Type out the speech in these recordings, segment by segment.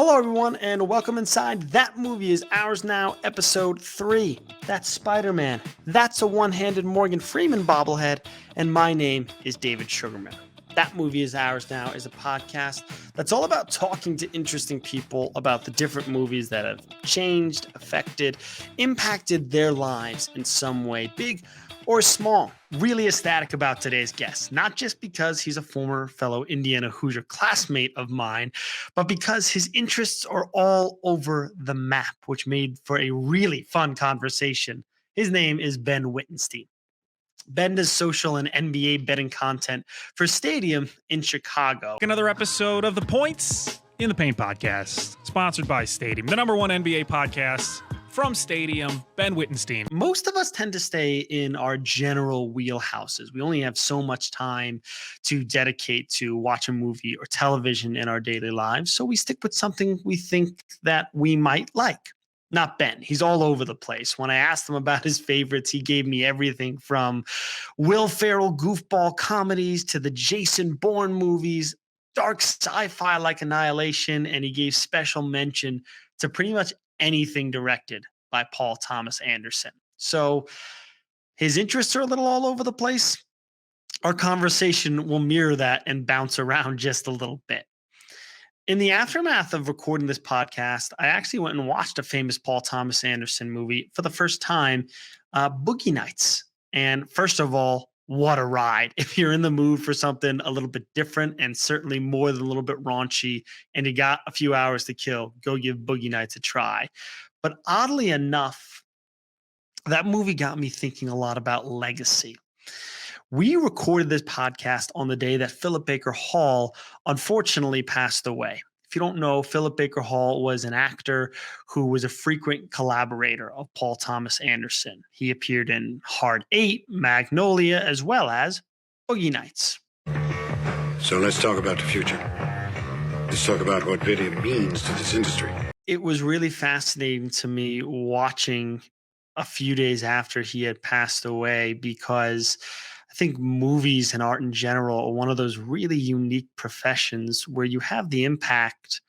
Hello, everyone, and welcome inside That Movie Is Ours Now, Episode 3. That's SpiderMan. That's a one-handed Morgan Freeman bobblehead, and my name is David Sugarman. That Movie Is Ours Now is a podcast that's all about talking to interesting people about the different movies that have changed, affected, impacted their lives in some way, big or small. Really ecstatic about today's guest, not just because he's a former fellow Indiana Hoosier classmate of mine, but because his interests are all over the map, which made for a really fun conversation. His name is Ben Wittenstein. Ben does social and NBA betting content for Stadium in Chicago. Another episode of The Points in the Paint podcast, sponsored by Stadium, the number one NBA podcast from Stadium. Ben Wittenstein. Most of us tend to stay in our general wheelhouses. We only have so much time to dedicate to watch a movie or television in our daily lives, so we stick with something we think that we might like. Not Ben. He's all over the place. When I asked him about his favorites, he gave me everything from Will Ferrel goofball comedies to the Jason Bourne movies, dark sci-fi like Annihilation, and he gave special mention to pretty much anything directed by Paul Thomas Anderson. So his interests are a little all over the place. Our conversation will mirror that and bounce around just a little bit. In the aftermath of recording this podcast, I actually went and watched a famous Paul Thomas Anderson movie for the first time, Boogie Nights. And first of all, what a ride. If you're in the mood for something a little bit different and certainly more than a little bit raunchy and you got a few hours to kill, go give Boogie Nights a try. But oddly enough, that movie got me thinking a lot about legacy. We recorded this podcast on the day that Philip Baker Hall unfortunately passed away. If you don't know, Philip Baker Hall was an actor who was a frequent collaborator of Paul Thomas Anderson. He appeared in Hard 8, Magnolia, as well as Boogie Nights. So let's talk about the future. Let's talk about what video means to this industry. It was really fascinating to me watching a few days after he had passed away, because I think movies and art in general are one of those really unique professions where you have the impact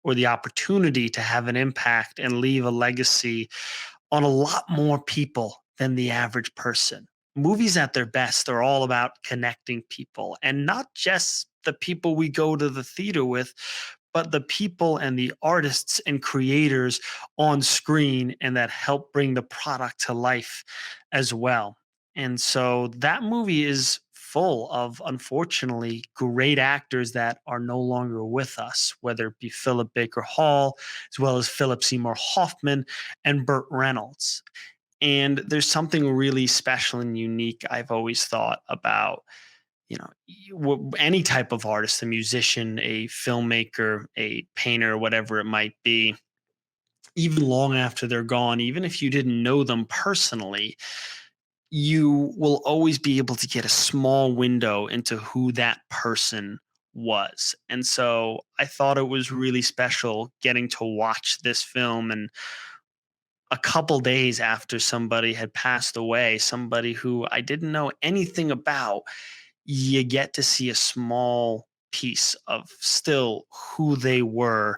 or the opportunity to have an impact and leave a legacy on a lot more people than the average person. Movies at their best are all about connecting people, and not just the people we go to the theater with, but the people and the artists and creators on screen and that help bring the product to life as well. And so that movie is full of, unfortunately, great actors that are no longer with us, whether it be Philip Baker Hall, as well as Philip Seymour Hoffman and Burt Reynolds. And there's something really special and unique, I've always thought, about any type of artist, a musician, a filmmaker, a painter, whatever it might be, even long after they're gone, even if you didn't know them personally, you will always be able to get a small window into who that person was. And so I thought it was really special getting to watch this film, and a couple days after somebody had passed away, somebody who I didn't know anything about, you get to see a small piece of still who they were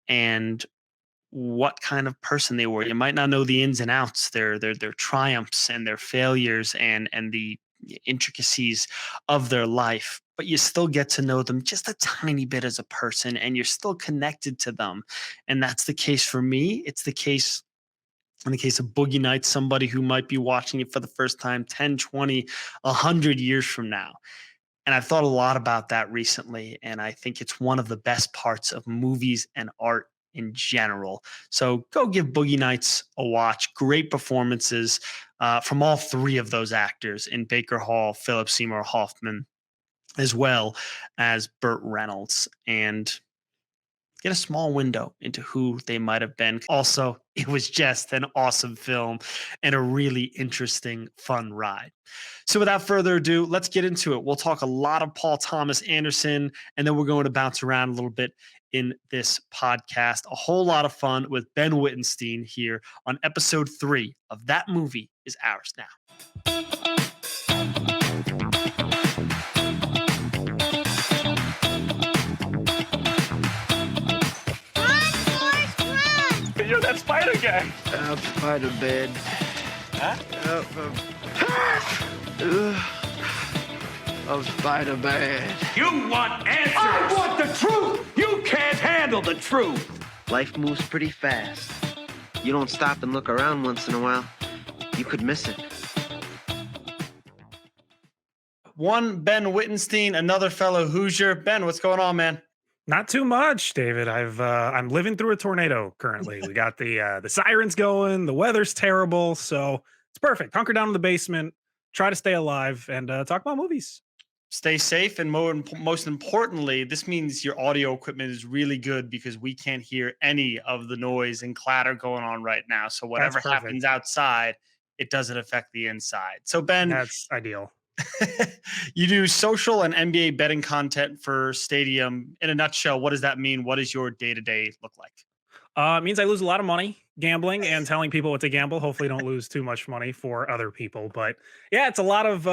and what kind of person they were. You might not know the ins and outs, their triumphs and their failures and the intricacies of their life, but you still get to know them just a tiny bit as a person, and you're still connected to them. And that's the case for me. It's the case in the case of Boogie Nights, somebody who might be watching it for the first time 10, 20, 100 years from now. And I've thought a lot about that recently, and I think it's one of the best parts of movies and art in general. So go give Boogie Nights a watch. Great performances from all three of those actors in Baker Hall, Philip Seymour Hoffman, as well as Burt Reynolds, and get a small window into who they might have been. Also, it was just an awesome film and a really interesting, fun ride. So without further ado, let's get into it. We'll talk a lot of Paul Thomas Anderson, and then we're going to bounce around a little bit in this podcast. A whole lot of fun with Ben Wittenstein here on episode 3 of That Movie Is Ours Now. You're that spider guy. Spider-Man. Huh? I'm Spider-Man. You want answers. I want the truth. You can't handle the truth. Life moves pretty fast. You don't stop and look around once in a while, you could miss it. One Ben Wittenstein, another fellow Hoosier. Ben, what's going on, man? Not too much, David. I'm living through a tornado currently. We got the sirens going, the weather's terrible, so it's perfect. Hunker down in the basement, try to stay alive, and talk about movies. Stay safe, and most importantly, this means your audio equipment is really good because we can't hear any of the noise and clatter going on right now. So whatever happens outside, it doesn't affect the inside. So Ben, that's ideal. You do social and NBA betting content for Stadium. In a nutshell, what does that mean? What does your day-to-day look like? It means I lose a lot of money gambling and telling people what to gamble. Hopefully, don't lose too much money for other people. But yeah, it's a lot of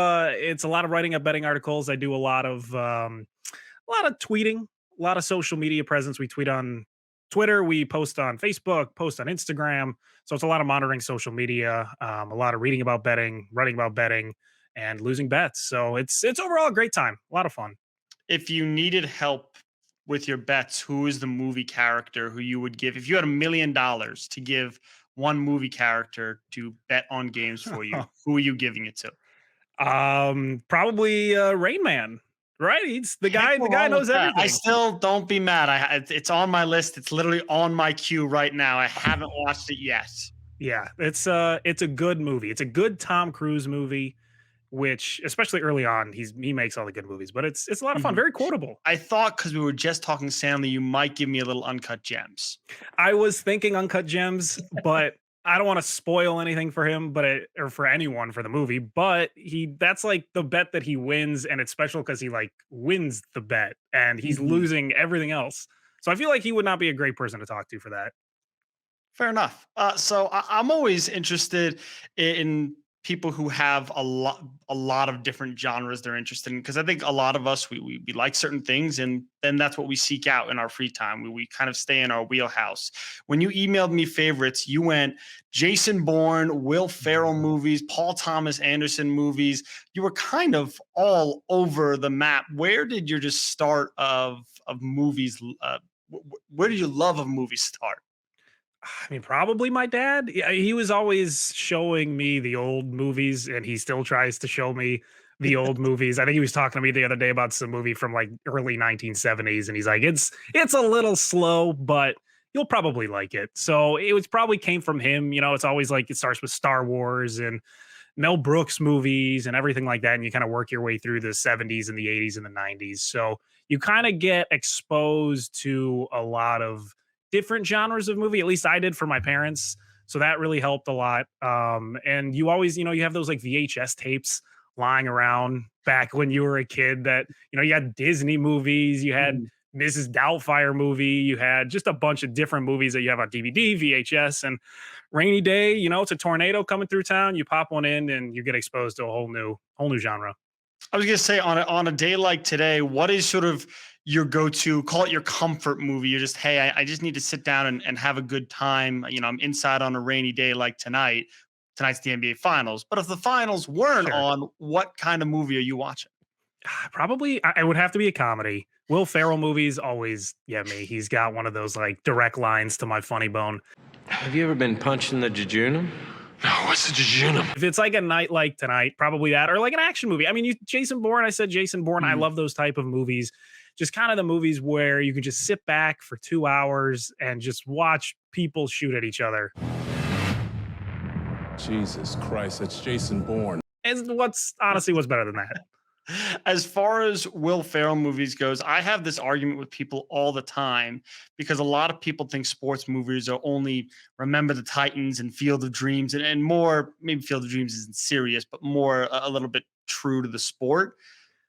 writing up betting articles. I do a lot of tweeting, a lot of social media presence. We tweet on Twitter, we post on Facebook, post on Instagram. So it's a lot of monitoring social media, a lot of reading about betting, writing about betting, and losing bets. So it's overall a great time, a lot of fun. If you needed help with your bets, who is the movie character who you would give if you had $1 million to give one movie character to bet on games for you? Who are you giving it to? Probably Rain Man, right? He's the guy. The guy knows everything. I still don't be mad. It's on my list. It's literally on my queue right now. I haven't watched it yet. Yeah, it's a good movie. It's a good Tom Cruise movie, which especially early on, he makes all the good movies, but it's a lot of fun, very quotable. I thought because we were just talking Stanley, you might give me a little Uncut Gems. I was thinking Uncut Gems, but I don't want to spoil anything for him, or for anyone for the movie. But that's like the bet that he wins, and it's special because he like wins the bet, and he's losing everything else. So I feel like he would not be a great person to talk to for that. Fair enough. So I'm always interested in people who have a lot of different genres they're interested in, because I think a lot of us we like certain things, and then that's what we seek out in our free time. We kind of stay in our wheelhouse. When you emailed me favorites, you went Jason Bourne, Will Ferrel movies, Paul Thomas Anderson movies. You were kind of all over the map. Where did your just start of movies? Where did your love of movies start? I mean, probably my dad. Yeah, he was always showing me the old movies, and he still tries to show me the old movies. I think he was talking to me the other day about some movie from like early 1970s, and he's like, it's a little slow, but you'll probably like it. So it was probably came from him. You know, it's always like it starts with Star Wars and Mel Brooks movies and everything like that, and you kind of work your way through the 70s and the 80s and the 90s. So you kind of get exposed to a lot of different genres of movie. At least I did for my parents. So that really helped a lot. And you always, you have those like VHS tapes lying around back when you were a kid that, you had Disney movies, you had Mrs. Doubtfire movie, you had just a bunch of different movies that you have on DVD, VHS, and rainy day, it's a tornado coming through town. You pop one in and you get exposed to a whole new genre. I was going to say on a day like today, what is sort of your go-to, call it your comfort movie? You're just, hey, I just need to sit down and have a good time. I'm inside on a rainy day like tonight. Tonight's the NBA Finals. But if the Finals weren't on, what kind of movie are you watching? Probably, I would have to be a comedy. Will Ferrel movies always get me. He's got one of those like direct lines to my funny bone. Have you ever been punched in the jejunum? No, what's the jejunum? If it's like a night like tonight, probably that, or like an action movie. I mean, Jason Bourne, I said Jason Bourne. I love those type of movies. Just kind of the movies where you can just sit back for 2 hours and just watch people shoot at each other. Jesus Christ, that's Jason Bourne. And what's better than that? As far as Will Ferrell movies goes, I have this argument with people all the time because a lot of people think sports movies are only Remember the Titans and Field of Dreams and more, maybe Field of Dreams isn't serious, but more a little bit true to the sport.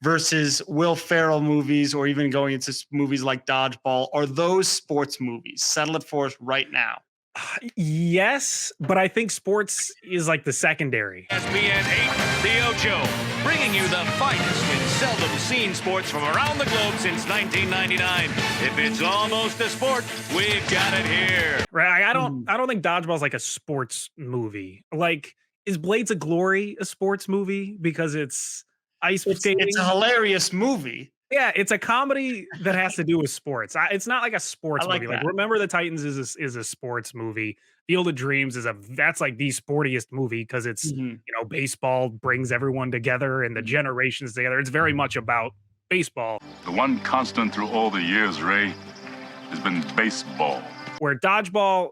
Versus Will Ferrell movies, or even going into movies like Dodgeball. Are those sports movies? Settle it for us right now. Yes, but I think sports is like the secondary. ESPN 8, Theo Joe, bringing you the finest in seldom seen sports from around the globe since 1999. If it's almost a sport, we've got it here. Right. I don't think Dodgeball's like a sports movie. Like, is Blades of Glory a sports movie because it's ice skating? It's a hilarious movie. Yeah, it's a comedy that has to do with sports. It's not like a sports I like movie. Like that. Remember the Titans is a sports movie. Field of Dreams that's like the sportiest movie because it's Mhm. baseball brings everyone together and the generations together. It's very much about baseball. The one constant through all the years, Ray, has been baseball. Where Dodgeball,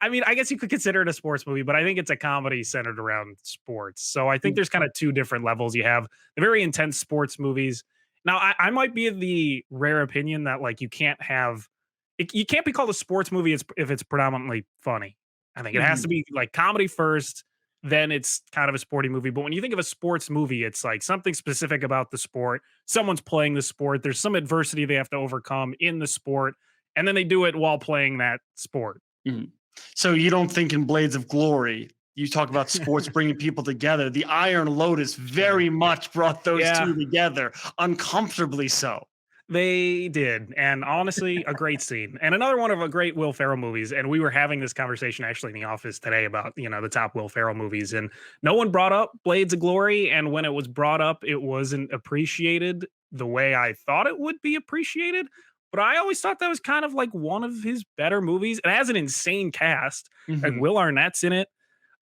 I mean, I guess you could consider it a sports movie, but I think it's a comedy centered around sports. So I think there's kind of two different levels. You have the very intense sports movies. Now, I might be of the rare opinion that like you can't be called a sports movie if it's predominantly funny. I think it has to be like comedy first, then it's kind of a sporty movie. But when you think of a sports movie, it's like something specific about the sport. Someone's playing the sport. There's some adversity they have to overcome in the sport, and then they do it while playing that sport. Mhm. So you don't think in Blades of Glory, you talk about sports bringing people together. The Iron Lotus very much brought those two together, uncomfortably so. They did. And honestly, a great scene. And another one of a great Will Ferrell movies. And we were having this conversation actually in the office today about, the top Will Ferrell movies. And no one brought up Blades of Glory. And when it was brought up, it wasn't appreciated the way I thought it would be appreciated. But I always thought that was kind of like one of his better movies. It has an insane cast. Like Will Arnett's in it.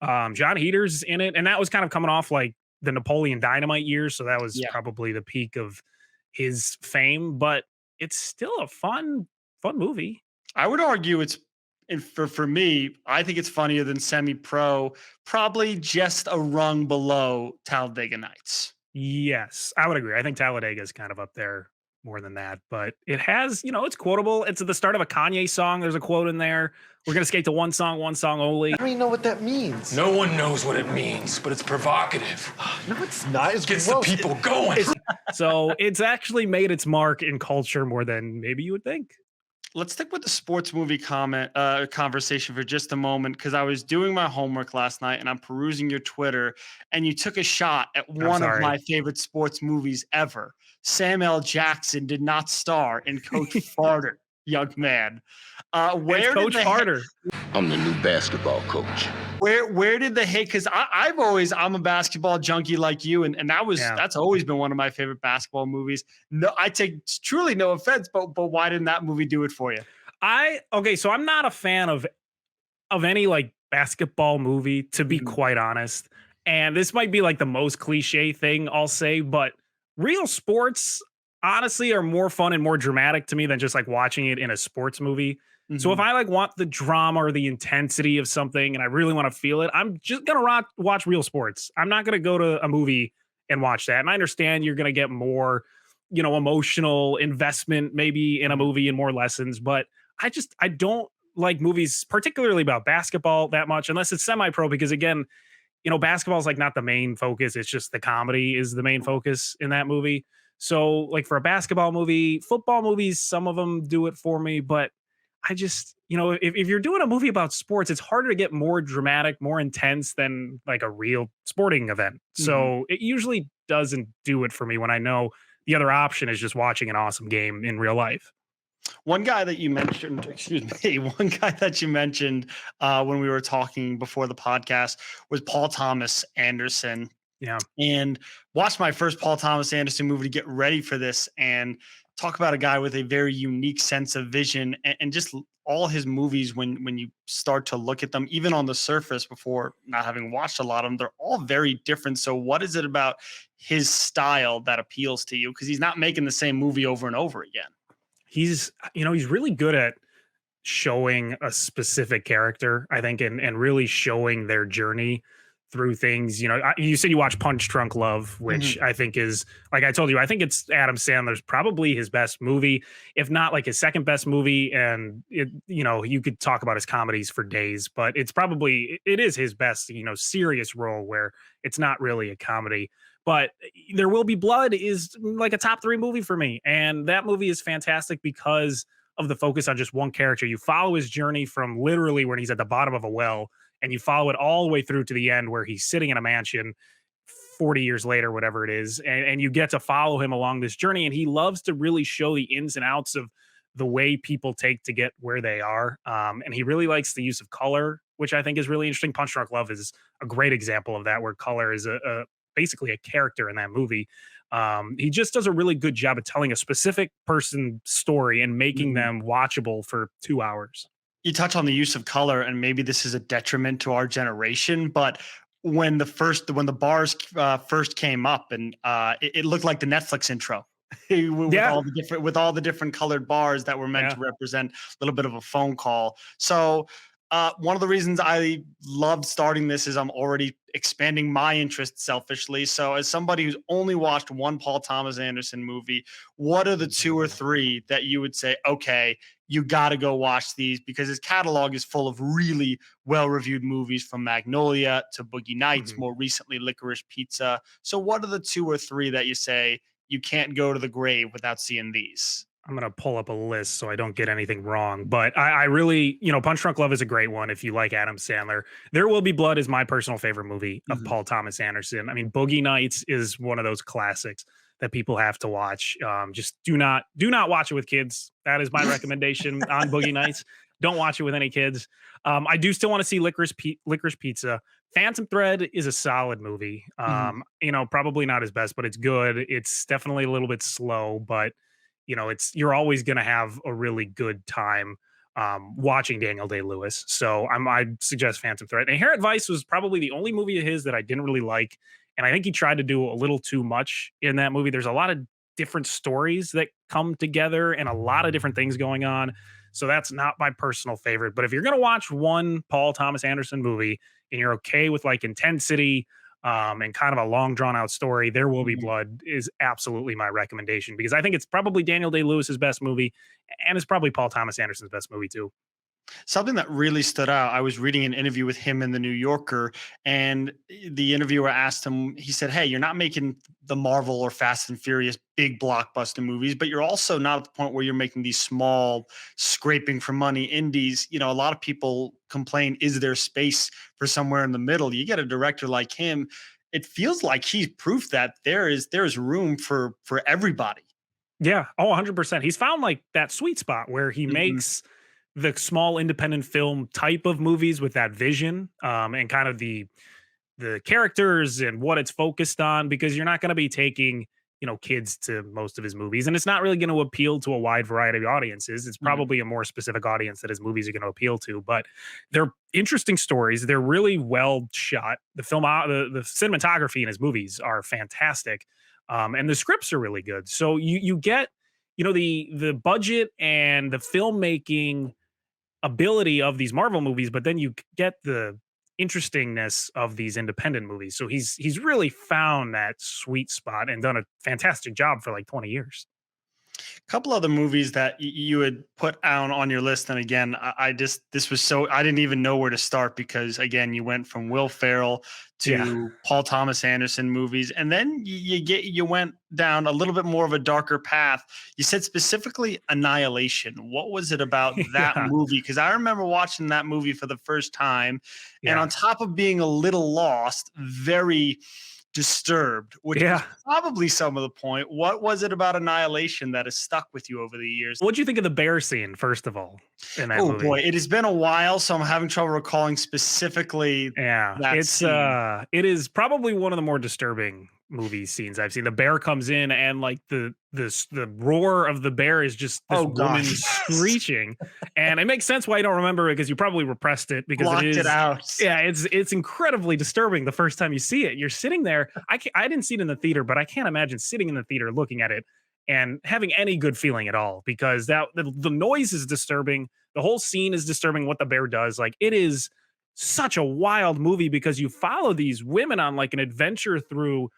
John Heater's in it. And that was kind of coming off like the Napoleon Dynamite years. So that was probably the peak of his fame, but it's still a fun movie. I would argue for me, I think it's funnier than Semi-Pro, probably just a rung below Talladega Nights. Yes, I would agree. I think Talladega is kind of up there more than that, but it has, it's quotable. It's at the start of a Kanye song. There's a quote in there. We're going to skate to one song only. I don't even know what that means. No one knows what it means, but it's provocative. No, it's not. It Gets the people going. So it's actually made its mark in culture more than maybe you would think. Let's stick with the sports movie conversation for just a moment, because I was doing my homework last night and I'm perusing your Twitter, and you took a shot at one of my favorite sports movies ever. Sam L. Jackson did not star in Coach Farter, young man. Where Coach Farter? I'm the new basketball coach. Where did the hate? Because I'm a basketball junkie like you, and that's always been one of my favorite basketball movies. No, I take truly no offense, but why didn't that movie do it for you? So I'm not a fan of any like basketball movie, to be quite honest. And this might be like the most cliche thing I'll say, but real sports honestly are more fun and more dramatic to me than just like watching it in a sports movie. So if I like want the drama or the intensity of something and I really want to feel it, I'm just going to watch real sports. I'm not going to go to a movie and watch that. And I understand you're going to get more, emotional investment maybe in a movie and more lessons, but I don't like movies, particularly about basketball, that much, unless it's semi-pro, because again, basketball is like not the main focus. It's just the comedy is the main focus in that movie. So like for a basketball movie, football movies, some of them do it for me, but I just, if you're doing a movie about sports, it's harder to get more dramatic, more intense than like a real sporting event. So it usually doesn't do it for me when I know the other option is just watching an awesome game in real life. One guy that you mentioned, when we were talking before the podcast was Paul Thomas Anderson. Yeah. And watched my first Paul Thomas Anderson movie to get ready for this, and talk about a guy with a very unique sense of vision, and just all his movies, when you start to look at them, even on the surface before not having watched a lot of them, they're all very different. So what is it about his style that appeals to you? Because he's not making the same movie over and over again. He's really good at showing a specific character, I think, and really showing their journey through things. You said you watch Punch Drunk Love, which I think is, like I told you, I think it's Adam Sandler's probably his best movie, if not like his second best movie. And you could talk about his comedies for days, but it is his best, serious role where it's not really a comedy. But There Will Be Blood is like a top 3 movie for me. And that movie is fantastic because of the focus on just one character. You follow his journey from literally when he's at the bottom of a well, and you follow it all the way through to the end where he's sitting in a mansion 40 years later, whatever it is, and you get to follow him along this journey. And he loves to really show the ins and outs of the way people take to get where they are. And he really likes the use of color, which I think is really interesting. Punch Drunk Love is a great example of that, where color is basically a character in that movie. He just does a really good job of telling a specific person story and making them watchable for 2 hours. You touch on the use of color, and maybe this is a detriment to our generation, but when the bars first came up, and it looked like the Netflix intro. with Yeah. all the different colored bars that were meant Yeah. to represent a little bit of a phone call. So one of the reasons I love starting this is I'm already expanding my interest selfishly. So as somebody who's only watched one Paul Thomas Anderson movie, what are the 2 or 3 that you would say, okay, you got to go watch these, because his catalog is full of really well-reviewed movies, from Magnolia to Boogie Nights, more recently Licorice Pizza. So what are the 2 or 3 that you say you can't go to the grave without seeing these? I'm going to pull up a list so I don't get anything wrong. But I really, Punch Drunk Love is a great one if you like Adam Sandler. There Will Be Blood is my personal favorite movie of Paul Thomas Anderson. I mean, Boogie Nights is one of those classics that people have to watch. Just do not watch it with kids. That is my recommendation on Boogie Nights. Don't watch it with any kids. I do still want to see Licorice Pizza. Phantom Thread is a solid movie. Probably not his best, but it's good. It's definitely a little bit slow, but you're always going to have a really good time watching Daniel Day-Lewis. So I suggest Phantom Thread. Inherent Vice was probably the only movie of his that I didn't really like. And I think he tried to do a little too much in that movie. There's a lot of different stories that come together and a lot of different things going on. So that's not my personal favorite. But if you're going to watch one Paul Thomas Anderson movie and you're okay with like intensity and kind of a long drawn out story, There Will Be Blood is absolutely my recommendation, because I think it's probably Daniel Day-Lewis's best movie, and it's probably Paul Thomas Anderson's best movie too. Something that really stood out, I was reading an interview with him in the New Yorker, and the interviewer asked him, he said, hey, you're not making the Marvel or Fast and Furious big blockbuster movies, but you're also not at the point where you're making these small, scraping for money indies. A lot of people complain, is there space for somewhere in the middle? You get a director like him, it feels like he's proof that there is room for everybody. Yeah. Oh, 100%. He's found like that sweet spot where he makes the small independent film type of movies with that vision and kind of the characters and what it's focused on, because you're not going to be taking kids to most of his movies, and it's not really going to appeal to a wide variety of audiences. It's probably a more specific audience that his movies are going to appeal to, but they're interesting stories. They're really well shot. The cinematography in his movies are fantastic, and the scripts are really good. So you get the budget and the filmmaking ability of these Marvel movies, but then you get the interestingness of these independent movies. So he's really found that sweet spot and done a fantastic job for like 20 years. A couple other movies that you had put on your list, and again, I didn't even know where to start, because again, you went from Will Ferrell to Paul Thomas Anderson movies, and then you went down a little bit more of a darker path. You said specifically Annihilation. What was it about that movie? Because I remember watching that movie for the first time, and on top of being a little lost, very disturbed, which is probably some of the point. What was it about Annihilation that has stuck with you over the years? What'd you think of the bear scene, first of all, in that movie? Boy, it has been a while, so I'm having trouble recalling specifically. It is probably one of the more disturbing movie scenes I've seen. The bear comes in, and like the roar of the bear is just this woman screeching, and it makes sense why you don't remember it, because you probably repressed it, because blocked it out. Yeah, it's incredibly disturbing the first time you see it. You're sitting there. I didn't see it in the theater, but I can't imagine sitting in the theater looking at it and having any good feeling at all, because the noise is disturbing. The whole scene is disturbing. What the bear does, like, it is such a wild movie, because you follow these women on like an adventure through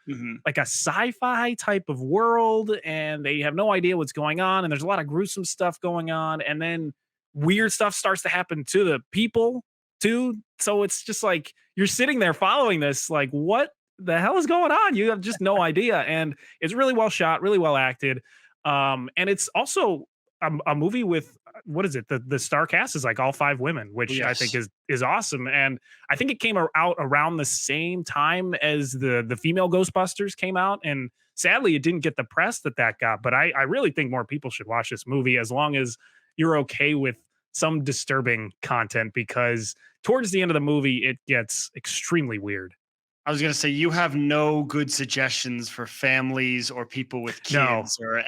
like a sci-fi type of world, and they have no idea what's going on, and there's a lot of gruesome stuff going on, and then weird stuff starts to happen to the people too. So it's just like you're sitting there following this, like, what the hell is going on? You have just no idea. And it's really well shot, really well acted, and it's also a movie with what is it? The star cast is like all 5 women, which I think Yes. is awesome. And I think it came out around the same time as the female Ghostbusters came out. And sadly, it didn't get the press that got. But I really think more people should watch this movie as long as you're okay with some disturbing content, because towards the end of the movie, it gets extremely weird. I was gonna say you have no good suggestions for families or people with No. kids, or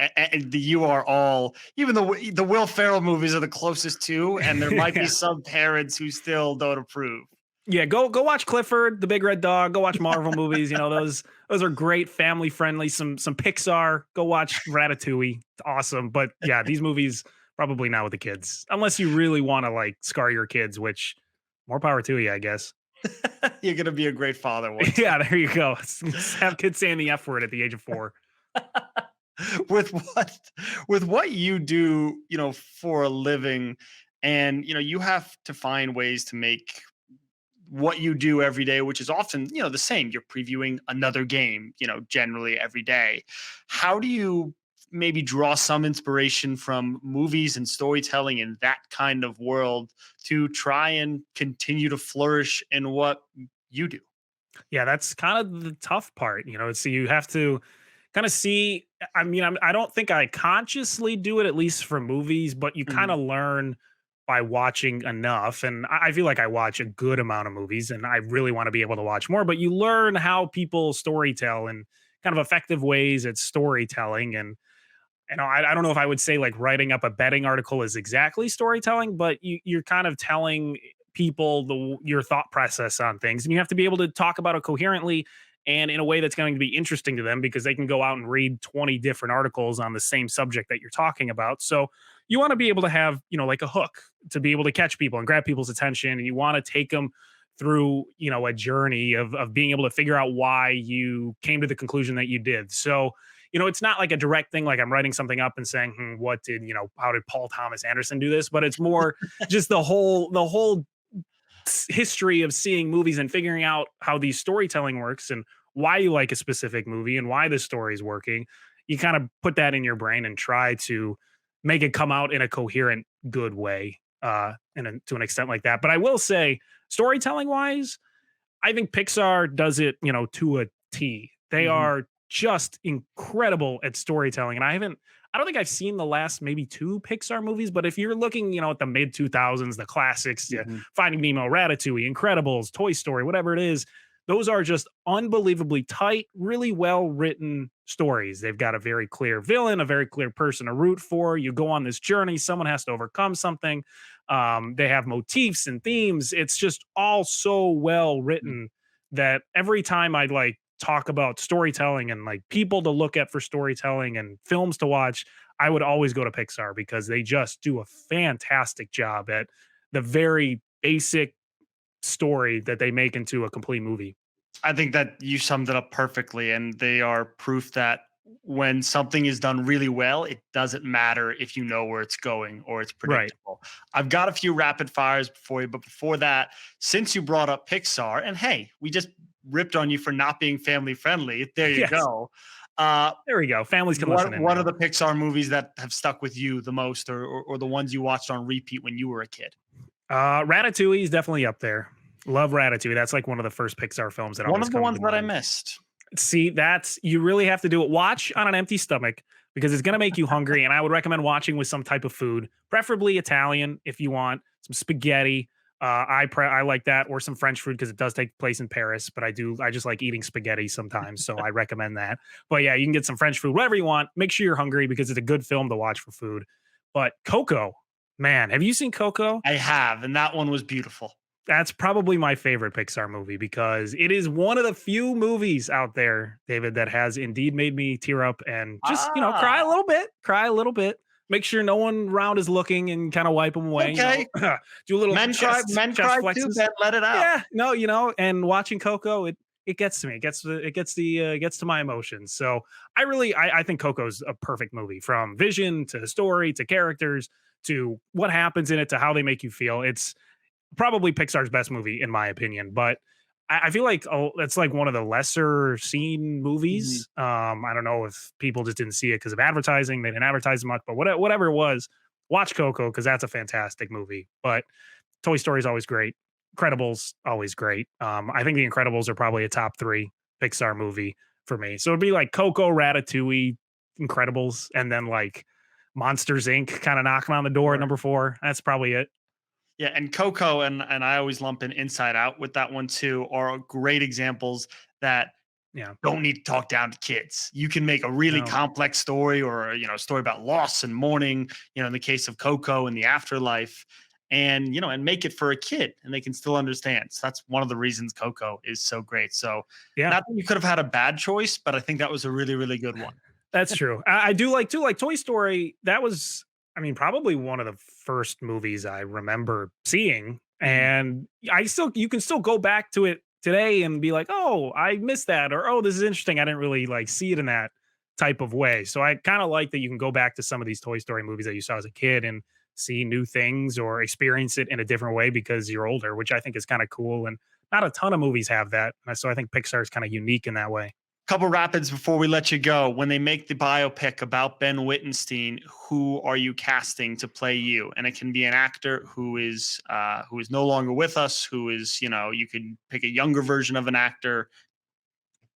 you are all, even the Will Ferrell movies are the closest to, and there might be Yeah. some parents who still don't approve. Yeah, go watch Clifford, the Big Red Dog. Go watch Marvel movies. You know, those are great, family friendly. Some Pixar. Go watch Ratatouille. It's awesome. But yeah, these movies probably not with the kids, unless you really want to like scar your kids. Which more power to you, I guess. You're gonna be a great father one day. Yeah, there you go. Have kids saying the F word at the age of 4. with what with what you do, for a living, and you have to find ways to make what you do every day, which is often, the same. You're previewing another game, generally every day. How do you maybe draw some inspiration from movies and storytelling in that kind of world to try and continue to flourish in what you do? Yeah, that's kind of the tough part. So you have to kind of see. I mean, I don't think I consciously do it, at least for movies, but you kind Mhm. of learn by watching enough. And I feel like I watch a good amount of movies, and I really want to be able to watch more. But you learn how people storytell and kind of effective ways at storytelling. And I don't know if I would say like writing up a betting article is exactly storytelling, but you're kind of telling people your thought process on things, and you have to be able to talk about it coherently and in a way that's going to be interesting to them, because they can go out and read 20 different articles on the same subject that you're talking about. So you want to be able to have, like a hook to be able to catch people and grab people's attention, and you want to take them through, a journey of being able to figure out why you came to the conclusion that you did. So it's not like a direct thing, like I'm writing something up and saying, what did, how did Paul Thomas Anderson do this? But it's more just the whole history of seeing movies and figuring out how these storytelling works and why you like a specific movie and why the story is working. You kind of put that in your brain and try to make it come out in a coherent, good way, to an extent like that. But I will say, storytelling wise, I think Pixar does it, to a T. They Mhm. are just incredible at storytelling. And I don't think I've seen the last maybe 2 Pixar movies, but if you're looking, at the mid 2000s, the classics, yeah, Mhm. Finding Nemo, Ratatouille, Incredibles, Toy Story, whatever it is, those are just unbelievably tight, really well written stories. They've got a very clear villain, a very clear person to root for. You go on this journey, someone has to overcome something. They have motifs and themes. It's just all so well written that every time I like talk about storytelling and like people to look at for storytelling and films to watch, I would always go to Pixar, because they just do a fantastic job at the very basic story that they make into a complete movie. I think that you summed it up perfectly, and they are proof that when something is done really well, it doesn't matter if you know where it's going or it's Right. predictable. I've got a few rapid fires before you, but before that, since you brought up Pixar, and hey, we just ripped on you for not being family friendly. There you Yes. go. Uh, There we go. Families can listen in. what now. are the Pixar movies that have stuck with you the most, or the ones you watched on repeat when you were a kid? Ratatouille is definitely up there. Love Ratatouille. That's like one of the first Pixar films that One always of the come ones to that I mind. missed. See, that's you really have to do it. Watch on an empty stomach, because it's going to make you hungry. And I would recommend watching with some type of food, preferably Italian if you want some spaghetti. I like that, or some French food, because it does take place in Paris. But I just like eating spaghetti sometimes, so I recommend that. But yeah, you can get some French food, whatever you want. Make sure you're hungry, because it's a good film to watch for food. But Coco, man, have you seen Coco? I have, and that one was beautiful. That's probably my favorite Pixar movie, because it is one of the few movies out there, David, that has indeed made me tear up and just, cry a little bit. Make sure no one around is looking and kind of wipe them away. Okay. Do a little Men cry chest too. flexes. Ben, let it out. Yeah, no, and watching Coco, it gets to me. It gets to my emotions. So I think Coco's a perfect movie, from vision to story to characters to what happens in it to how they make you feel. It's probably Pixar's best movie in my opinion, but I feel like it's like one of the lesser seen movies. I don't know if people just didn't see it because of advertising. They didn't advertise much, but whatever it was, watch Coco because that's a fantastic movie. But Toy Story is always great. Incredibles always great. I think The Incredibles are probably a top 3 Pixar movie for me. So it'd be like Coco, Ratatouille, Incredibles, and then like Monsters Inc. kind of knocking on the door at number 4. That's probably it. Yeah, and Coco and I always lump in Inside Out with that one too, are great examples that Yeah. don't need to talk down to kids. You can make a really No. complex story, or a story about loss and mourning, in the case of Coco and the afterlife, and and make it for a kid and they can still understand. So that's one of the reasons Coco is so great. So Yeah. not that you could have had a bad choice, but I think that was a really, really good one. That's true. I do like too, like Toy Story. That was, I mean, probably one of the first movies I remember seeing. And you can still go back to it today and be like, oh, I missed that. Or, oh, this is interesting. I didn't really like see it in that type of way. So I kind of like that you can go back to some of these Toy Story movies that you saw as a kid and see new things or experience it in a different way because you're older, which I think is kind of cool. And not a ton of movies have that. So I think Pixar is kind of unique in that way. Couple rapids before we let you go. When they make the biopic about Ben Wittenstein, who are you casting to play you? And it can be an actor who is no longer with us, who is, you could pick a younger version of an actor.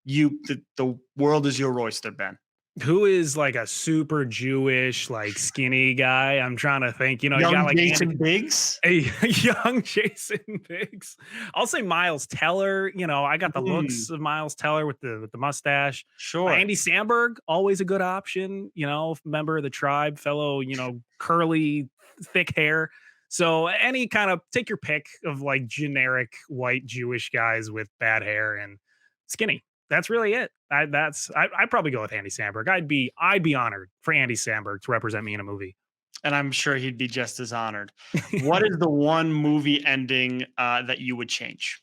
The world is your oyster, Ben. Who is like a super Jewish, like skinny guy? I'm trying to think. You Young got like Jason Biggs. a young Jason Biggs. I'll say Miles Teller. I got the looks of Miles Teller with the mustache. Sure. Andy Samberg, always a good option. Member of the tribe, fellow. Curly, thick hair. So any kind of take your pick of like generic white Jewish guys with bad hair and skinny. That's really it. I'd probably go with Andy Samberg. I'd be honored for Andy Samberg to represent me in a movie. And I'm sure he'd be just as honored. What is the one movie ending that you would change?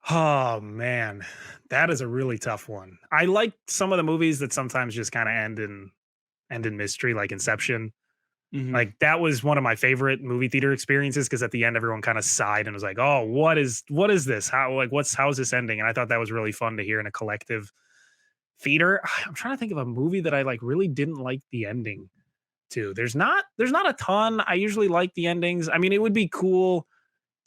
Oh man, that is a really tough one. I like some of the movies that sometimes just kind of end in mystery, like Inception. Like that was one of my favorite movie theater experiences because at the end everyone kind of sighed and was like, "Oh, what is this? How is this ending?" And I thought that was really fun to hear in a collective theater. I'm trying to think of a movie that I like really didn't like the ending to. There's not a ton. I usually like the endings. I mean, it would be cool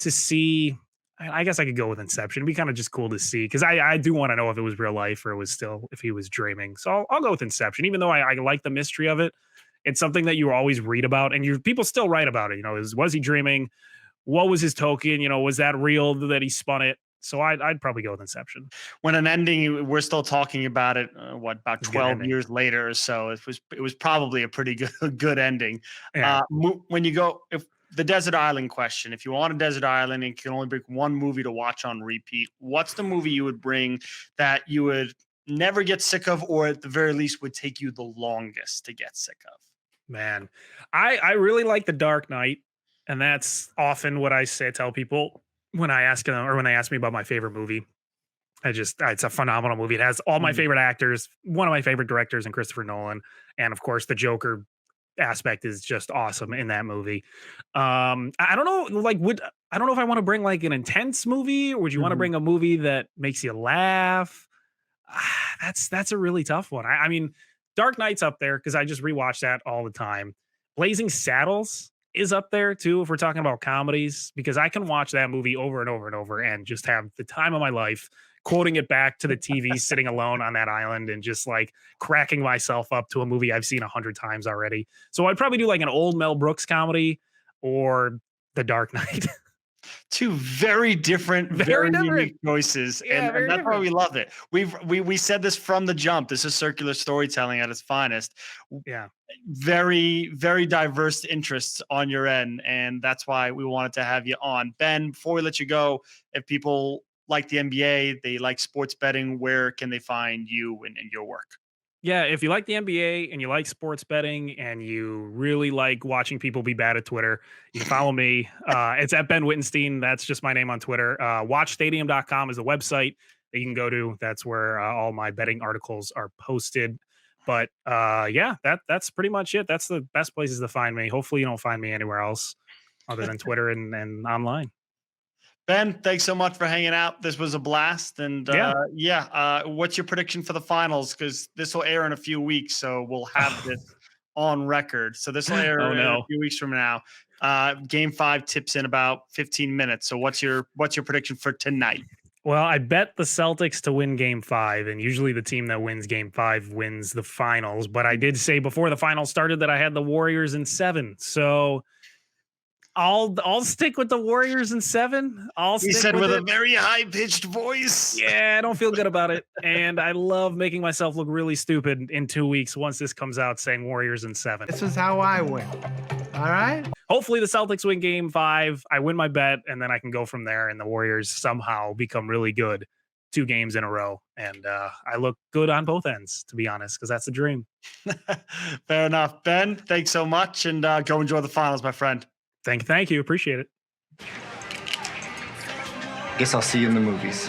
to see. I guess I could go with Inception. It'd be kind of just cool to see because I do want to know if it was real life or if he was dreaming. So I'll go with Inception, even though I like the mystery of it. It's something that you always read about, and people still write about it. Was he dreaming? What was his token? Was that real that he spun it? So I'd probably go with Inception. When an ending, we're still talking about it. About 12 years later or so? It was probably a pretty good ending. Yeah. When you go, if the desert island question, if you want a desert island and you can only bring one movie to watch on repeat, what's the movie you would bring that you would never get sick of, or at the very least would take you the longest to get sick of? Man, I really like The Dark Knight, and that's often what I tell people when I ask them or when they ask me about my favorite movie. It's a phenomenal movie. It has all my favorite actors, one of my favorite directors in Christopher Nolan, and of course the Joker aspect is just awesome in that movie. I don't know, I don't know if I want to bring like an intense movie, or would you want to bring a movie that makes you laugh? That's a really tough one. I mean, Dark Knight's up there because I just rewatch that all the time. Blazing Saddles is up there too if we're talking about comedies, because I can watch that movie over and over and over and just have the time of my life, quoting it back to the TV, sitting alone on that island and just like cracking myself up to a movie I've seen 100 times already. So I'd probably do like an old Mel Brooks comedy or The Dark Knight. Two very different, very unique choices, Yeah, and that's why we love it. We said this from the jump. This is circular storytelling at its finest. Yeah, very, very diverse interests on your end, and that's why we wanted to have you on. Ben, before we let you go, if people like the NBA, they like sports betting, where can they find you and your work? Yeah, if you like the NBA and you like sports betting and you really like watching people be bad at Twitter, you can follow me. It's at Ben Wittenstein. That's just my name on Twitter. Watchstadium.com is the website that you can go to. That's where all my betting articles are posted. But yeah, that's pretty much it. That's the best places to find me. Hopefully you don't find me anywhere else other than Twitter and online. Ben, thanks so much for hanging out. This was a blast. And what's your prediction for the finals? Because this will air in a few weeks, so we'll have this on record. So this will air Oh, in no. a few weeks from now. Game 5 tips in about 15 minutes. So what's your prediction for tonight? Well, I bet the Celtics to win game 5, and usually the team that wins game 5 wins the finals. But I did say before the finals started that I had the Warriors in 7. So I'll stick with the Warriors in 7. He said with a very high-pitched voice. Yeah, I don't feel good about it. And I love making myself look really stupid in 2 weeks once this comes out saying Warriors in 7. This is how I win. All right? Hopefully the Celtics win game 5. I win my bet, and then I can go from there, and the Warriors somehow become really good 2 games in a row. And I look good on both ends, to be honest, because that's the dream. Fair enough. Ben, thanks so much, and go enjoy the finals, my friend. Thank you. Appreciate it. Guess I'll see you in the movies.